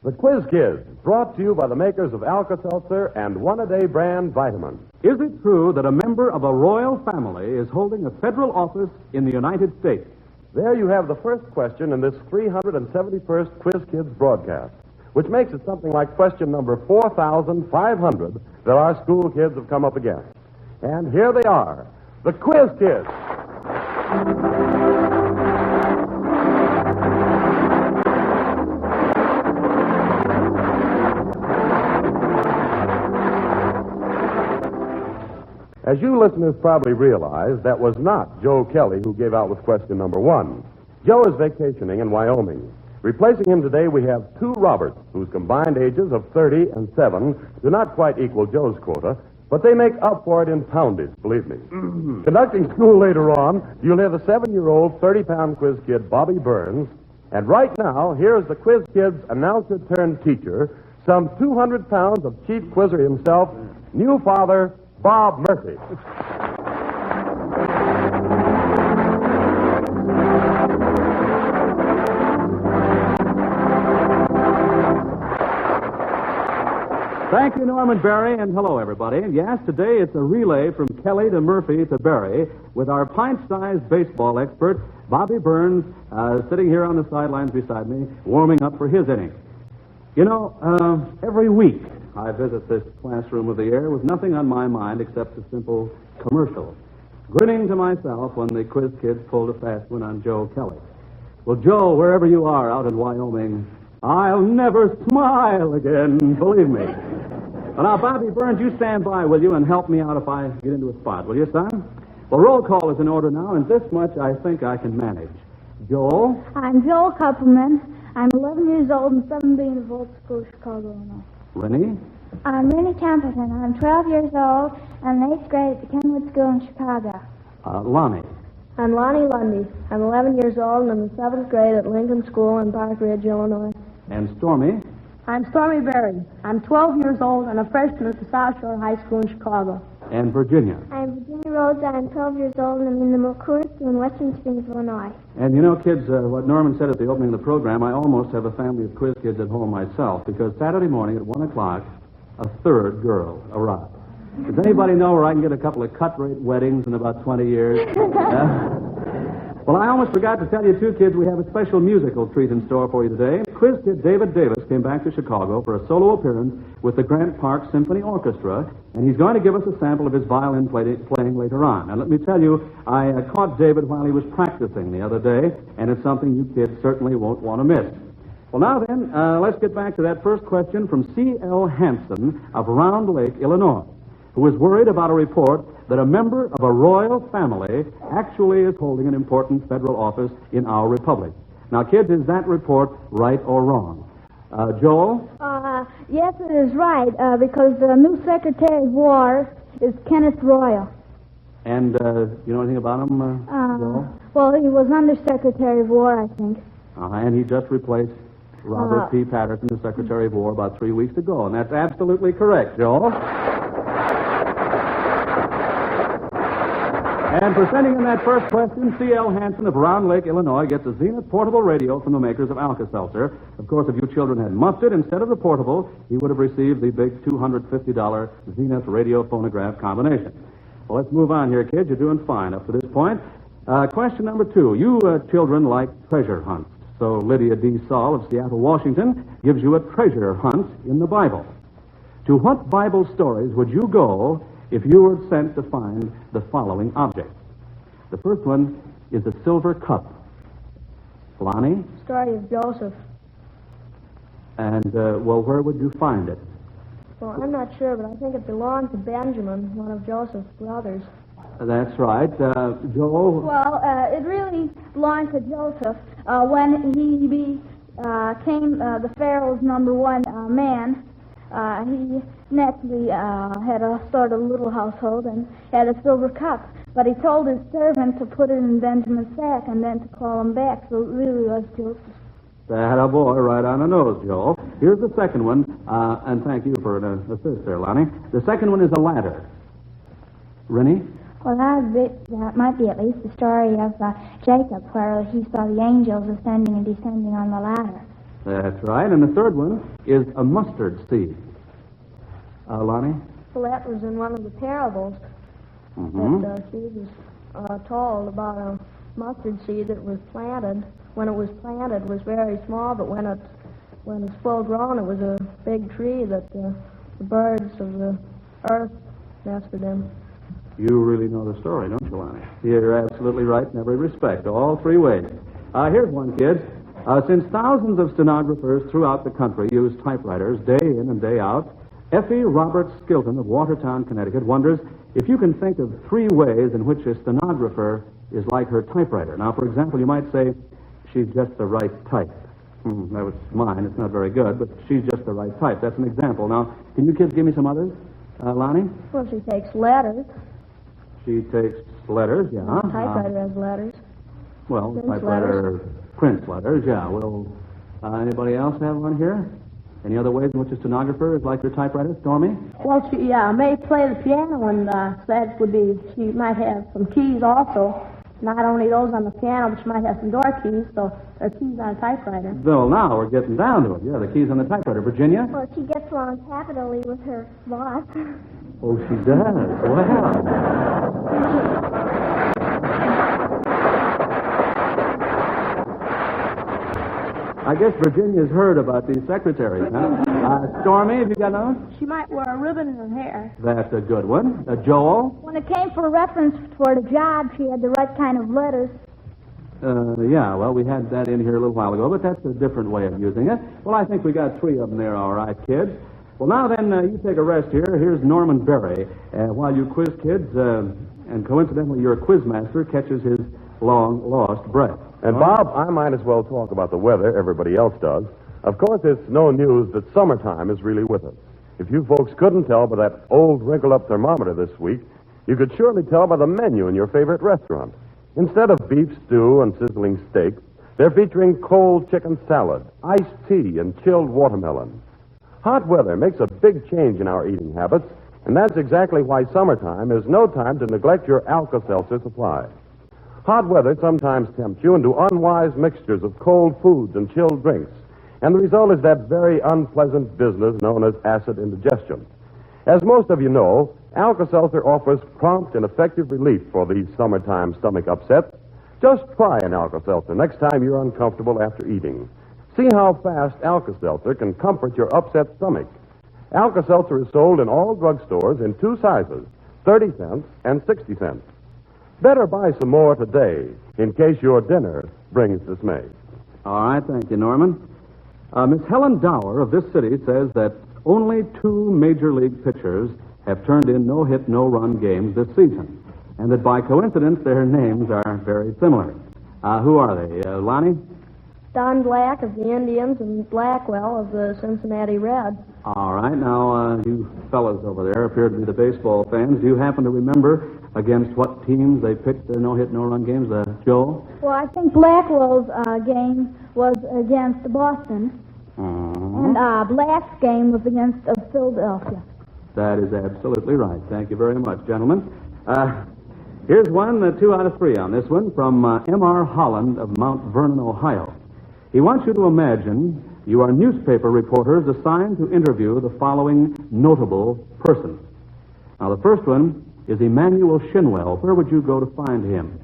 The Quiz Kids, brought to you by the makers of Alka-Seltzer and One-A-Day brand vitamins. Is it true that a member of a royal family is holding a federal office in the United States? There you have the first question in this 371st Quiz Kids broadcast, which makes it something like question number 4,500 that our school kids have come up against. And here they are, the Quiz Kids. As you listeners probably realize, that was not Joe Kelly who gave out with question number 1. Joe is vacationing in Wyoming. Replacing him today, we have 2 Roberts, whose combined ages of 30 and 7 do not quite equal Joe's quota, but they make up for it in poundage, believe me. Conducting school later on, you'll hear the 7-year-old, 30-pound quiz kid, Bobby Burns. And right now, here's the Quiz Kids announcer-turned-teacher, some 200 pounds of chief quizzer himself, new father, Bob Murphy. Thank you, Norman Berry, and hello, everybody. Yes, today it's a relay from Kelly to Murphy to Berry with our pint-sized baseball expert, Bobby Burns, sitting here on the sidelines beside me, warming up for his inning. You know, every week I visit this classroom of the air with nothing on my mind except a simple commercial, grinning to myself when the Quiz Kids pulled a fast one on Joe Kelly. Well, Joe, wherever you are out in Wyoming, I'll never smile again, believe me. Well, now, Bobby Burns, you stand by, will you, and help me out if I get into a spot, will you, son? Well, roll call is in order now, and this much I think I can manage. Joel? I'm Joel Kupperman. I'm 11 years old and 17 of Old School, Chicago, Illinois. Rennie? I'm Rennie Templeton. I'm 12 years old and in 8th grade at the Kenwood School in Chicago. Lonnie? I'm Lonnie Lundy. I'm 11 years old and I'm in 7th grade at Lincoln School in Park Ridge, Illinois. And Stormy? I'm Stormy Berry. I'm 12 years old and a freshman at the South Shore High School in Chicago. And Virginia? I'm Virginia Rhodes. I'm 12 years old and I'm in the McCourt School in Western Springs, Illinois. And you know, kids, what Norman said at the opening of the program, I almost have a family of quiz kids at home myself, because Saturday morning at 1 o'clock, a third girl arrived. Does anybody know where I can get a couple of cut-rate weddings in about 20 years? Well, I almost forgot to tell you, too, kids, we have a special musical treat in store for you today. Quiz kid David Davis came back to Chicago for a solo appearance with the Grant Park Symphony Orchestra, and he's going to give us a sample of his violin playing later on. And let me tell you, I caught David while he was practicing the other day, and it's something you kids certainly won't want to miss. Well, now then, let's get back to that first question from C.L. Hansen of Round Lake, Illinois, who was worried about a report that a member of a royal family actually is holding an important federal office in our republic. Now, kids, is that report right or wrong? Joel? Yes, it is right, because the new Secretary of War is Kenneth Royal. And you know anything about him, Joel? Well, he was Undersecretary of War, I think. And he just replaced Robert P. Patterson, the Secretary of War, about 3 weeks ago. And that's absolutely correct, Joel. And for sending in that first question, C.L. Hansen of Round Lake, Illinois, gets a Zenith portable radio from the makers of Alka-Seltzer. Of course, if you children had muffed it instead of the portable, he would have received the big $250 Zenith radio phonograph combination. Well, let's move on here, kids. You're doing fine up to this point. Question number 2. You children like treasure hunts. So Lydia D. Saul of Seattle, Washington, gives you a treasure hunt in the Bible. To what Bible stories would you go if you were sent to find the following objects? The first one is a silver cup. Lonnie? Story of Joseph. And, well, where would you find it? Well, I'm not sure, but I think it belonged to Benjamin, one of Joseph's brothers. That's right. Joel? Well, it really belonged to Joseph. When he became the Pharaoh's number 1 man, he naturally had a sort of little household and had a silver cup. But he told his servant to put it in Benjamin's sack and then to call him back, so it really was Joseph. That a boy right on the nose, Joel. Here's the second one, and thank you for an assist there, Lonnie. The second one is a ladder. Rennie? Well, that might be at least the story of Jacob, where he saw the angels ascending and descending on the ladder. That's right. And the third one is a mustard seed. Lonnie? Well, that was in one of the parables that Jesus told about a mustard seed that was planted. When it was planted, it was very small, but when it's full grown, it was a big tree that the birds of the earth nested in. You really know the story, don't you, Lonnie? You're absolutely right in every respect, all three ways. Here's one, kids. Since thousands of stenographers throughout the country use typewriters day in and day out, Effie Roberts Skilton of Watertown, Connecticut, wonders if you can think of three ways in which a stenographer is like her typewriter. Now, for example, you might say, she's just the right type. That was mine. It's not very good, but she's just the right type. That's an example. Now, can you kids give me some others? Lonnie? Well, she takes letters. She takes letters, yeah. The typewriter has letters. Well, Prints typewriter prints letters, yeah. Well, anybody else have one here? Any other ways in which a stenographer is like her typewriter? Stormy? Well, she may play the piano, and that would be, she might have some keys also. Not only those on the piano, but she might have some door keys, so there are keys on a typewriter. Well, now we're getting down to it. Yeah, the keys on the typewriter. Virginia? Well, she gets along capitally with her boss. Oh, she does. Well. I guess Virginia's heard about these secretaries, huh? Stormy, have you got those? She might wear a ribbon in her hair. That's a good one. Joel? When it came for reference for the job, she had the right kind of letters. Yeah, well, we had that in here a little while ago, but that's a different way of using it. Well, I think we got three of them there, all right, kids. Well, now then, you take a rest here. Here's Norman Berry, while you quiz kids, and coincidentally, your quizmaster catches his long-lost breath. And, Bob, I might as well talk about the weather. Everybody else does. Of course, it's no news that summertime is really with us. If you folks couldn't tell by that old wrinkled-up thermometer this week, you could surely tell by the menu in your favorite restaurant. Instead of beef stew and sizzling steaks, they're featuring cold chicken salad, iced tea, and chilled watermelon. Hot weather makes a big change in our eating habits, and that's exactly why summertime is no time to neglect your Alka-Seltzer supply. Hot weather sometimes tempts you into unwise mixtures of cold foods and chilled drinks, and the result is that very unpleasant business known as acid indigestion. As most of you know, Alka-Seltzer offers prompt and effective relief for these summertime stomach upsets. Just try an Alka-Seltzer next time you're uncomfortable after eating. See how fast Alka-Seltzer can comfort your upset stomach. Alka-Seltzer is sold in all drugstores in two sizes, 30 cents and 60 cents. Better buy some more today, in case your dinner brings dismay. All right, thank you, Norman. Miss Helen Dower of this city says that only two major league pitchers have turned in no-hit, no-run games this season, and that by coincidence their names are very similar. Who are they? Lonnie? Don Black of the Indians and Blackwell of the Cincinnati Reds. All right, now, you fellas over there appear to be the baseball fans. Do you happen to remember against what teams they pitched their no-hit, no-run games? Joe? Well, I think Blackwell's game was against Boston, and Black's game was against Philadelphia. That is absolutely right. Thank you very much, gentlemen. Here's one, 2 out of 3 on this one, from M.R. Holland of Mount Vernon, Ohio. He wants you to imagine you are newspaper reporters assigned to interview the following notable persons. Now, the first one is Emmanuel Shinwell. Where would you go to find him?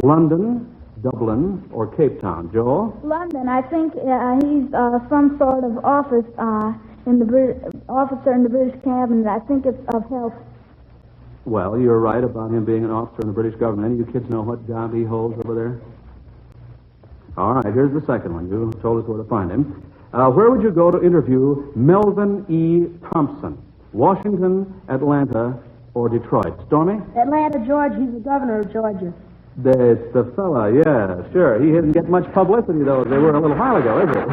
London, Dublin, or Cape Town? Joel? London. I think he's some sort of officer in the British cabinet. I think it's of health. Well, you're right about him being an officer in the British government. Any of you kids know what job he holds over there? All right, here's the second one. You told us where to find him. Where would you go to interview Melvin E. Thompson? Washington, Atlanta, or Detroit? Stormy? Atlanta, Georgia. He's the governor of Georgia. That's the fella, yeah, sure. He didn't get much publicity, though, as they were a little while ago, is it?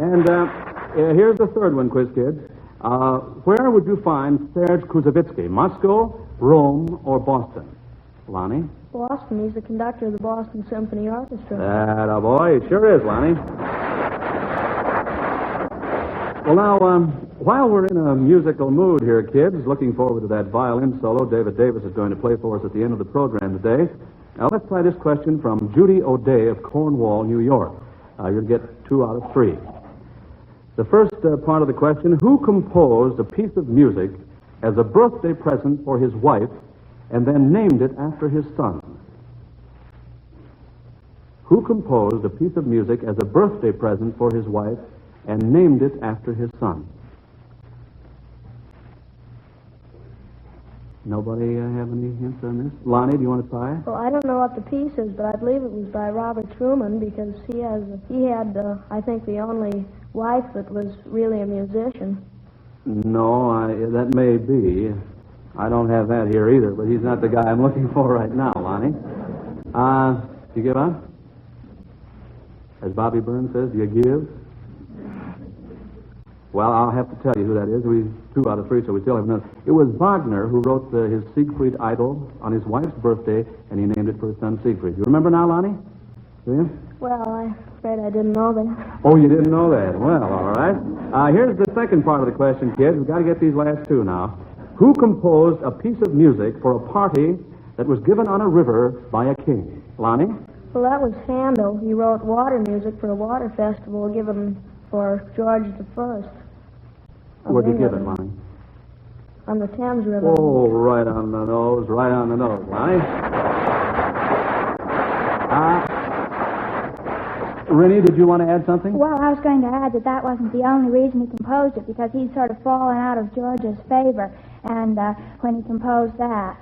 And here's the third one, quiz kids. Where would you find Serge Kuzovitsky? Moscow, Rome, or Boston? Lonnie? Boston. He's the conductor of the Boston Symphony Orchestra. Attaboy. It sure is, Lonnie. Well, now, while we're in a musical mood here, kids, looking forward to that violin solo David Davis is going to play for us at the end of the program today, Now, let's try this question from Judy O'Day of Cornwall, New York. You'll get 2 out of 3. The first part of the question, who composed a piece of music as a birthday present for his wife and then named it after his son? Who composed a piece of music as a birthday present for his wife and named it after his son? Nobody have any hints on this? Lonnie, do you want to try? Well, I don't know what the piece is, but I believe it was by Robert Truman because he had, I think, the only wife that was really a musician. No, that may be. I don't have that here either, but he's not the guy I'm looking for right now, Lonnie. Do you give up? As Bobby Burns says, do you give? Well, I'll have to tell you who that is. 2 out of 3, so we still have none. It was Wagner who wrote his Siegfried Idol on his wife's birthday, and he named it for his son Siegfried. You remember now, Lonnie? Do you? Well, I'm afraid I didn't know that. Oh, you didn't know that? Well, all right. Here's the second part of the question, kids. We've got to get these last 2 now. Who composed a piece of music for a party that was given on a river by a king? Lonnie? Well, that was Handel. He wrote water music for a water festival given for George I. Where'd you give it, Lonnie? On the Thames River. Oh, right on the nose, Lonnie. Rennie, did you want to add something? Well, I was going to add that wasn't the only reason he composed it, because he'd sort of fallen out of George's favor, and when he composed that,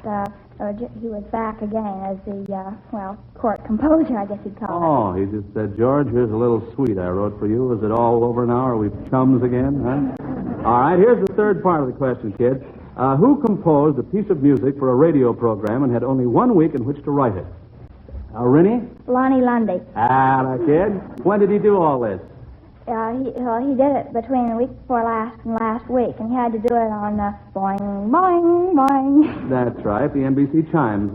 he was back again as the, court composer, I guess you'd call it. Oh, he just said, George, here's a little suite I wrote for you. Is it all over now? Are we chums again? Huh? All right, here's the third part of the question, kids. Who composed a piece of music for a radio program and had only 1 week in which to write it? Rennie? Lonnie Lundy. Kid. When did he do all this? He did it between the week before last and last week, and he had to do it on boing, boing, boing. That's right, the NBC Chimes.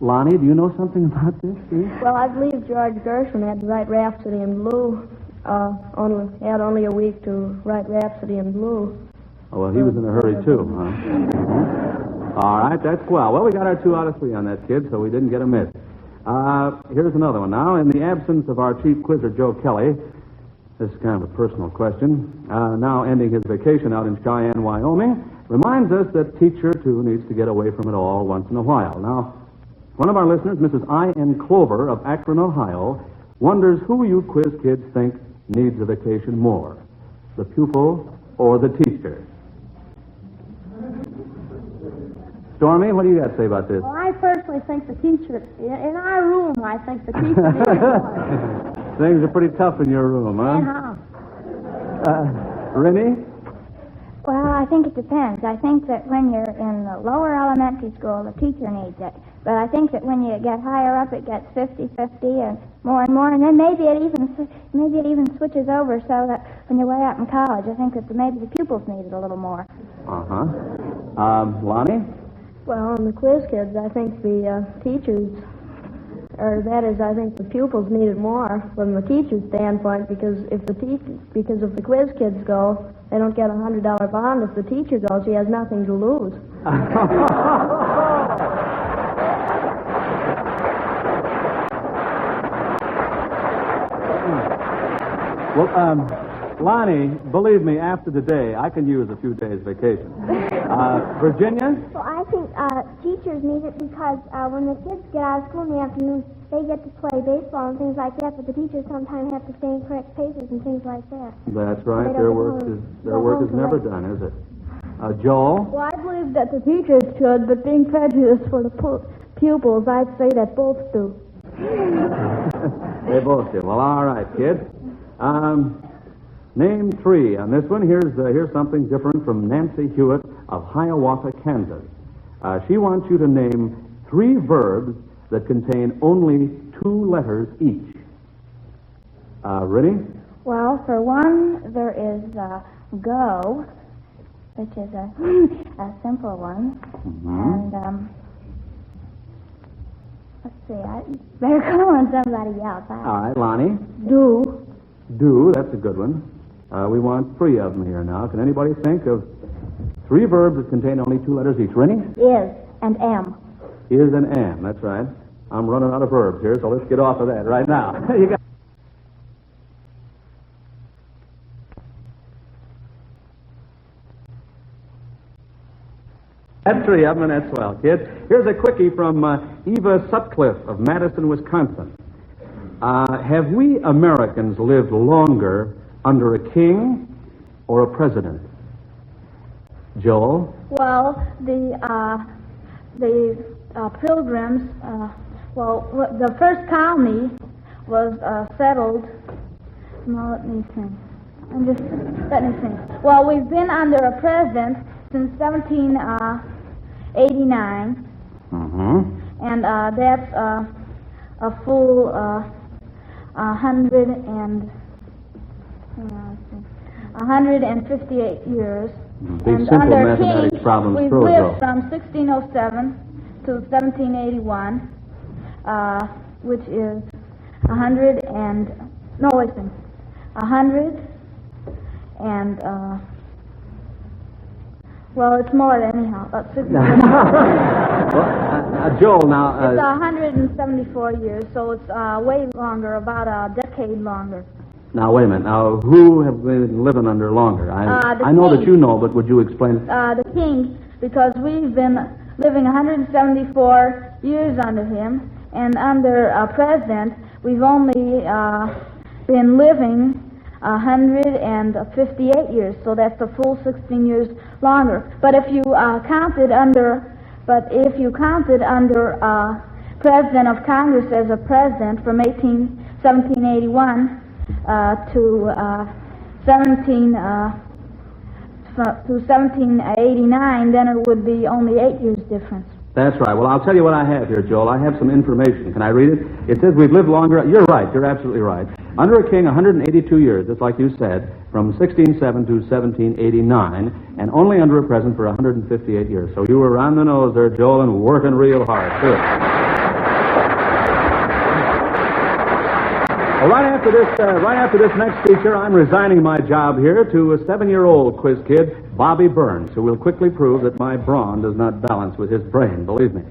Lonnie, do you know something about this? Well, I believe George Gershwin had to write Rhapsody in Blue. Had only a week to write Rhapsody in Blue. Oh, well, he was in a hurry, too, huh? All right, that's swell. Well, we got our 2 out of 3 on that, kid, so we didn't get a miss. Here's another one now. In the absence of our chief quizzer, Joe Kelly, this is kind of a personal question, now ending his vacation out in Cheyenne, Wyoming, reminds us that teacher, too, needs to get away from it all once in a while. Now, one of our listeners, Mrs. I.N. Clover of Akron, Ohio, wonders who you quiz kids think needs a vacation more, the pupil or the teacher? Stormy, what do you got to say about this? Well, I personally think the teacher, in our room, I think the teacher needs more. Things are pretty tough in your room, huh? Rennie? Well, I think it depends. I think that when you're in the lower elementary school, the teacher needs it. But I think that when you get higher up, it gets 50-50 and more, and then maybe it even switches over so that when you're way up in college, I think that maybe the pupils need it a little more. Lonnie? Well, on the quiz kids, I think the teachers, I think the pupils need it more from the teacher's standpoint, because if the quiz kids go, they don't get a $100 bond. If the teacher goes, he has nothing to lose. Well, Lonnie, believe me, after today, I can use a few days' vacation. Virginia? Well, I think teachers need it because when the kids get out of school in the afternoon, they get to play baseball and things like that, but the teachers sometimes have to stay in correct paces and things like that. That's right. Their work is never done, is it? Joel? Well, I believe that the teachers should, but being prejudiced for the pupils, I'd say that both do. They both do. Well, all right, kids. Name 3 on this one. Here's something different from Nancy Hewitt of Hiawatha, Kansas. She wants you to name 3 verbs that contain only 2 letters each. Ready? Well, for one, there is go, which is a simple one. Mm-hmm. And, let's see, I better call on somebody else. All right, Lonnie. Do, that's a good one. We want 3 of them here now. Can anybody think of 3 verbs that contain only 2 letters each? Rennie? Is and am. Is and am, that's right. I'm running out of verbs here, so let's get off of that right now. You got... That's three of them, and that's swell, kids. Here's a quickie from Eva Sutcliffe of Madison, Wisconsin. Have we Americans lived longer under a king or a president? Joel? Well, the Pilgrims, the first colony was settled. No, let me think. Well, we've been under a president since 1789. Mm-hmm. And that's a full 158 years. Big and simple under mathematics King, problems we've throw lived it from 1607 to 1781, which is 100 and well, it's more anyhow. Joel, now... it's 174 years, so it's way longer, about a decade longer. Now, wait a minute. Now, who have been living under longer? I know that you know, but would you explain it? The king, because we've been living 174 years under him, and under a president, we've only been living 158 years, so that's a full 16 years longer. But if you counted under President of Congress as a president from 1781 to 1789, then it would be only 8 years difference. That's right. Well, I'll tell you what I have here, Joel. I have some information. Can I read it? It says we've lived longer. You're right. You're absolutely right. Under a king, 182 years, just like you said, from 1607 to 1789, and only under a president for 158 years. So you were on the nose there, Joel, and working real hard, too. Well, right after this next feature, I'm resigning my job here to a 7-year-old quiz kid, Bobby Burns, who will quickly prove that my brawn does not balance with his brain, believe me.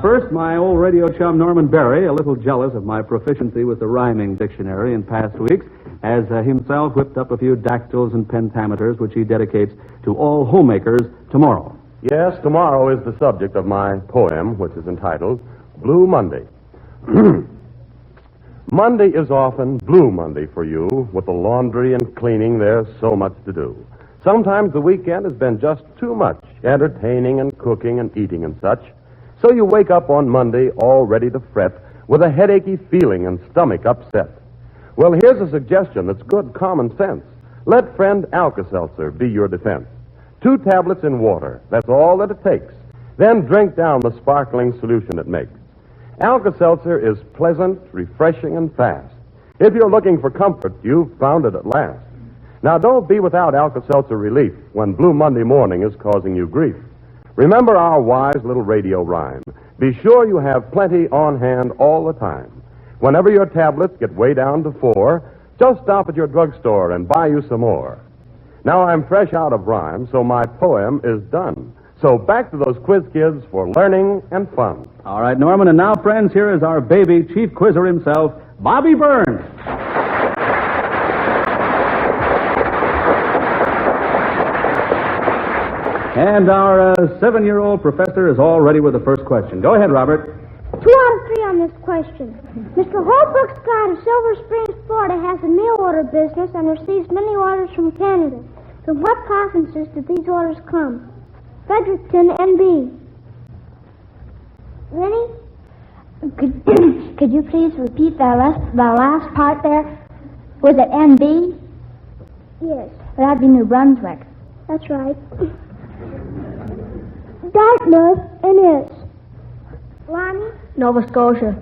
First, my old radio chum, Norman Berry, a little jealous of my proficiency with the rhyming dictionary in past weeks, has himself whipped up a few dactyls and pentameters, which he dedicates to all homemakers tomorrow. Yes, tomorrow is the subject of my poem, which is entitled Blue Monday. Monday is often Blue Monday for you. With the laundry and cleaning, there's so much to do. Sometimes the weekend has been just too much, entertaining and cooking and eating and such. So you wake up on Monday all ready to fret with a headachy feeling and stomach upset. Well, here's a suggestion that's good common sense. Let friend Alka-Seltzer be your defense. 2 tablets in water, that's all that it takes. Then drink down the sparkling solution it makes. Alka-Seltzer is pleasant, refreshing, and fast. If you're looking for comfort, you've found it at last. Now, don't be without Alka-Seltzer relief when Blue Monday morning is causing you grief. Remember our wise little radio rhyme. Be sure you have plenty on hand all the time. Whenever your tablets get way down to 4, just stop at your drugstore and buy you some more. Now, I'm fresh out of rhyme, so my poem is done. So back to those quiz kids for learning and fun. All right, Norman, and now, friends, here is our baby chief quizzer himself, Bobby Burns. And our 7-year-old professor is all ready with the first question. Go ahead, Robert. 2 out of 3 on this question. Mr. Holbrook's guide of Silver Springs, Florida, has a mail order business and receives many orders from Canada. From what provinces did these orders come? Fredericton, NB. Rennie? Could you please repeat the last part there? Was it NB? Yes. That'd be New Brunswick. That's right. Dartmouth, NS. Lonnie? Nova Scotia.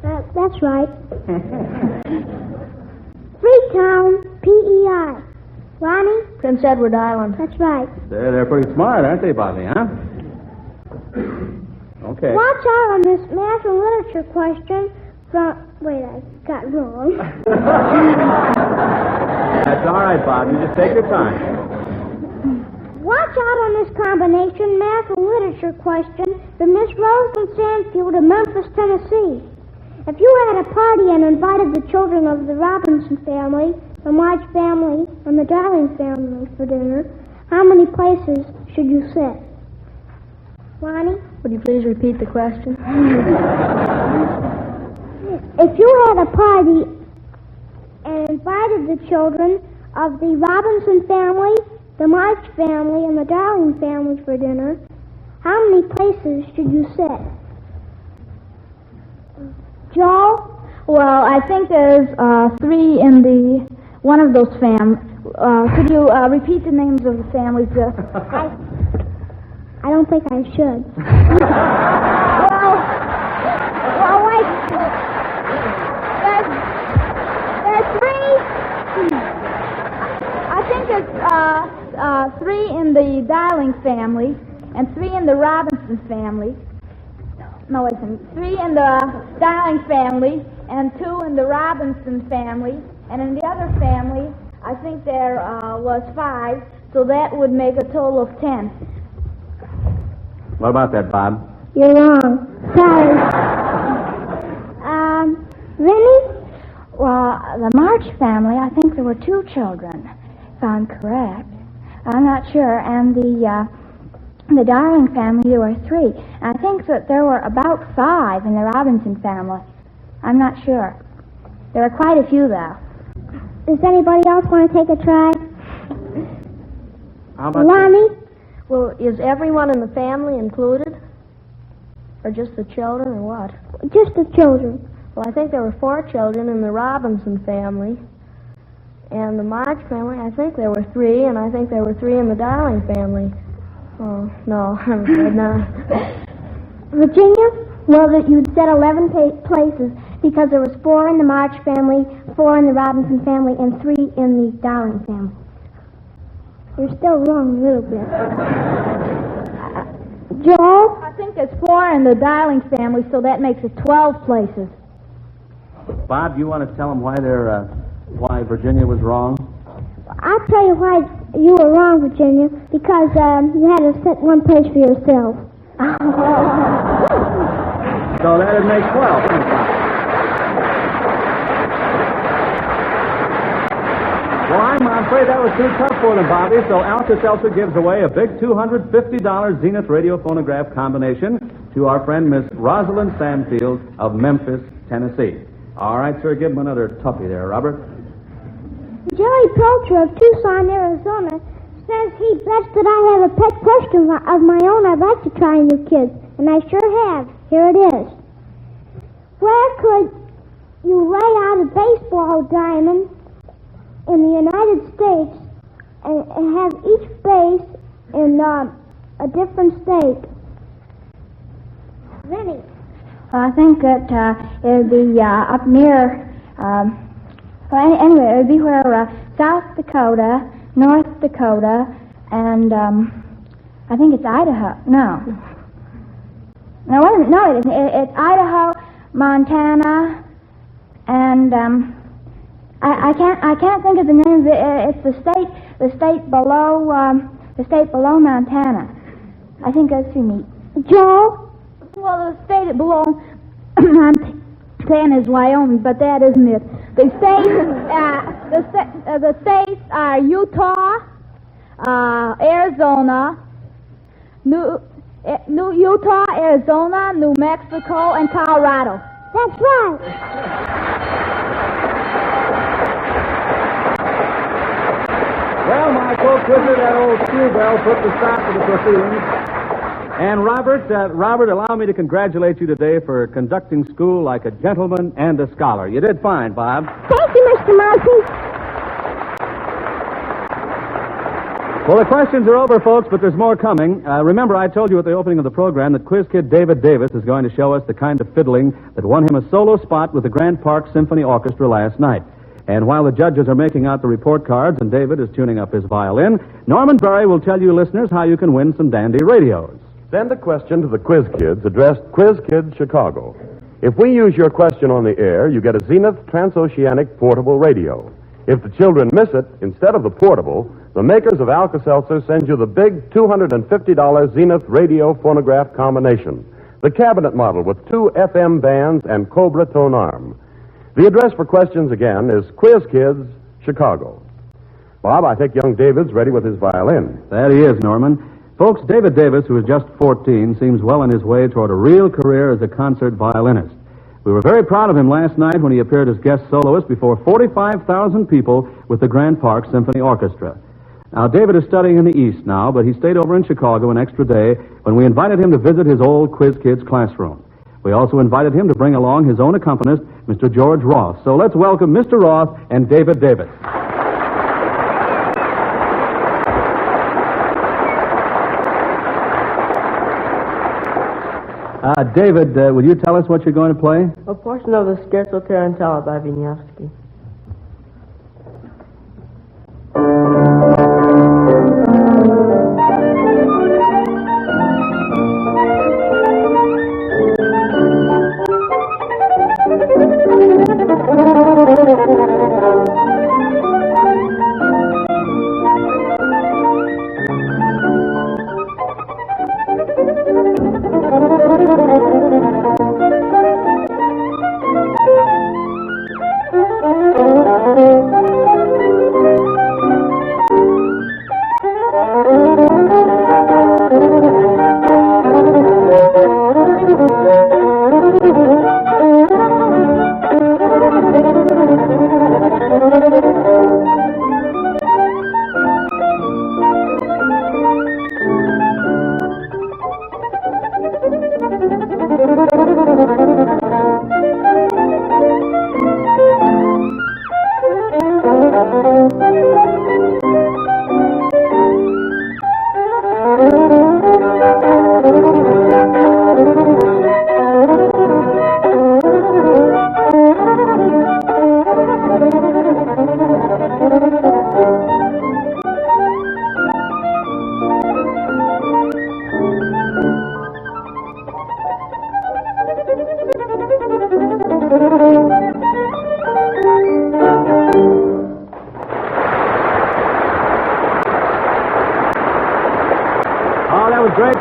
That's right. Freetown, PEI. Lonnie? Prince Edward Island. That's right. They're pretty smart, aren't they, Bobby, huh? Okay. Watch out on this math and literature question from... Wait, I got it wrong. That's all right, Bob. You just take your time. Watch out on this combination math and literature question that Miss Rosamond Sanfield to Memphis, Tennessee. If you had a party and invited the children of the Robinson family, the March family, and the Darling family for dinner, how many places should you sit? Ronnie? Would you please repeat the question? If you had a party and invited the children of the Robinson family, the March family, and the Darling family for dinner, how many places should you sit? Joe? Well, I think there's 3 in one of those could you repeat the names of the families? I don't think I should. well, wait. There's 3. I think there's 3 in the Darling family and 3 in the Robinson family. No, wait a minute. 3 in the Darling family and 2 in the Robinson family. And in the other family, I think there was 5, so that would make a total of 10. What about that, Bob? You're wrong. Sorry. Vinny? Well, the March family, I think there were 2 children, if I'm correct. I'm not sure. And the Darling family, there were 3. I think that there were about 5 in the Robinson family. I'm not sure. There were quite a few, though. Does anybody else want to take a try? How about Lonnie? Well, is everyone in the family included? Or just the children, or what? Just the children. Well, I think there were 4 children in the Robinson family. And the March family, I think there were 3, and I think there were 3 in the Darling family. Oh, no, I'm afraid not. Virginia? Well, that you'd said 11 places because there was 4 in the March family, 4 in the Robinson family, and 3 in the Darling family. You're still wrong a little bit. Joe? I think there's 4 in the Darling family, so that makes it 12 places. Bob, you want to tell them why Virginia was wrong? I'll tell you why you were wrong, Virginia, because you had to set 1 place for yourself. So that would make 12. Well, I'm afraid that was too tough for them, Bobby, so Alka-Seltzer gives away a big $250 Zenith radio phonograph combination to our friend Miss Rosalind Sandfield of Memphis, Tennessee. All right, sir, give him another toughie there, Robert. Jerry Pilcher of Tucson, Arizona, says he bets that I have a pet question of my own I'd like to try on you kids, and I sure have. Here it is. Where could you lay out a baseball diamond in the United States and have each base in a different state? Vinny? I think that it would be up near, anyway, it would be where South Dakota, North Dakota, and I think it's Idaho. No, wait a minute. No, it's Idaho, Montana, and I can't think of the name of it. It's the state below Montana. I think that's too neat. Joe? Well, the state that belongs Montana is Wyoming, but that isn't it. The states are Utah, Arizona, Utah, Arizona, New Mexico, and Colorado. That's right. Well, my folks, with it, that old schoolbell put the stop to the proceedings. And Robert, allow me to congratulate you today for conducting school like a gentleman and a scholar. You did fine, Bob. Thank you, Mr. Murphy. Well, the questions are over, folks, but there's more coming. Remember, I told you at the opening of the program that quiz kid David Davis is going to show us the kind of fiddling that won him a solo spot with the Grand Park Symphony Orchestra last night. And while the judges are making out the report cards and David is tuning up his violin, Norman Berry will tell you listeners how you can win some dandy radios. Send a question to the Quiz Kids addressed Quiz Kids, Chicago. If we use your question on the air, you get a Zenith Transoceanic portable radio. If the children miss it, instead of the portable, the makers of Alka-Seltzer send you the big $250 Zenith radio phonograph combination. the cabinet model with 2 FM bands and Cobra tone arm. The address for questions, again, is Quiz Kids, Chicago. Bob, I think young David's ready with his violin. That he is, Norman. Folks, David Davis, who is just 14, seems well on his way toward a real career as a concert violinist. We were very proud of him last night when he appeared as guest soloist before 45,000 people with the Grand Park Symphony Orchestra. Now, David is studying in the East now, but he stayed over in Chicago an extra day when we invited him to visit his old Quiz Kids classroom. We also invited him to bring along his own accompanist, Mr. George Roth. So let's welcome Mr. Roth and David Davis. David, will you tell us what you're going to play? A portion of the Scherzo Tarantella by Wieniawski.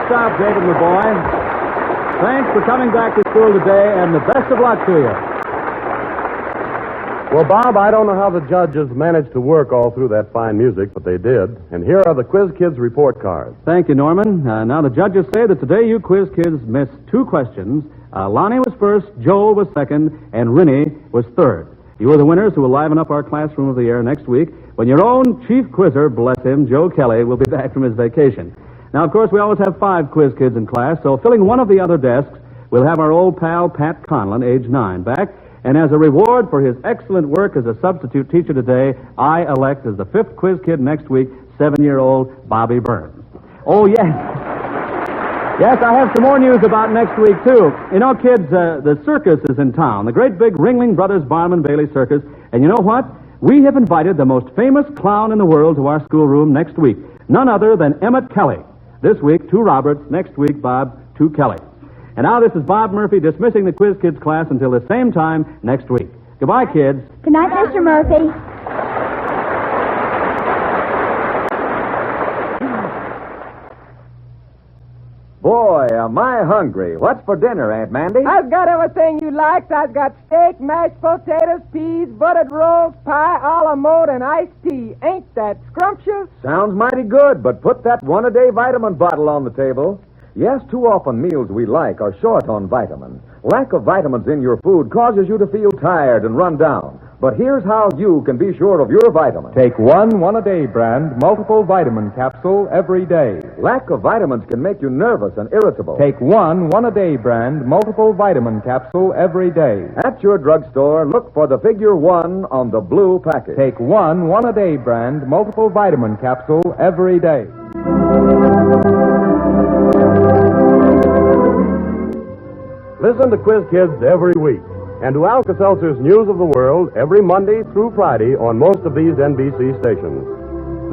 Stop, David, my boy. Thanks for coming back to school today, and the best of luck to you. Well, Bob, I don't know how the judges managed to work all through that fine music, but they did. And here are the Quiz Kids report cards. Thank you, Norman. Now the judges say that today you Quiz Kids missed 2 questions. Lonnie was first, Joel was second, and Rinnie was third. You are the winners who will liven up our classroom of the year next week when your own chief quizzer, bless him, Joe Kelly, will be back from his vacation. Now, of course, we always have 5 Quiz Kids in class, so filling one of the other desks, we'll have our old pal Pat Conlon, age 9, back. And as a reward for his excellent work as a substitute teacher today, I elect as the 5th Quiz Kid next week, 7-year-old Bobby Burns. Oh, yes. Yes, I have some more news about next week, too. You know, kids, the circus is in town, the great big Ringling Brothers Barnum Bailey Circus. And you know what? We have invited the most famous clown in the world to our schoolroom next week. None other than Emmett Kelly. This week, 2 Roberts. Next week, Bob, 2 Kelly. And now this is Bob Murphy dismissing the Quiz Kids class until the same time next week. Goodbye, kids. Good night, Mr. Murphy. Boy, am I hungry. What's for dinner, Aunt Mandy? I've got everything you like. I've got steak, mashed potatoes, peas, buttered rolls, pie, a la mode, and iced tea. Ain't that scrumptious? Sounds mighty good, but put that one-a-day vitamin bottle on the table. Yes, too often meals we like are short on vitamins. Lack of vitamins in your food causes you to feel tired and run down. But here's how you can be sure of your vitamins. Take one-a-day brand multiple vitamin capsule every day. Lack of vitamins can make you nervous and irritable. Take one-a-day brand multiple vitamin capsule every day. At your drugstore, look for the figure 1 on the blue package. Take one-a-day brand multiple vitamin capsule every day. Listen to Quiz Kids every week. And to Alka-Seltzer's News of the World every Monday through Friday on most of these NBC stations.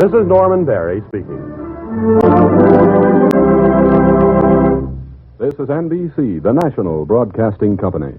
This is Norman Barry speaking. This is NBC, the national broadcasting company.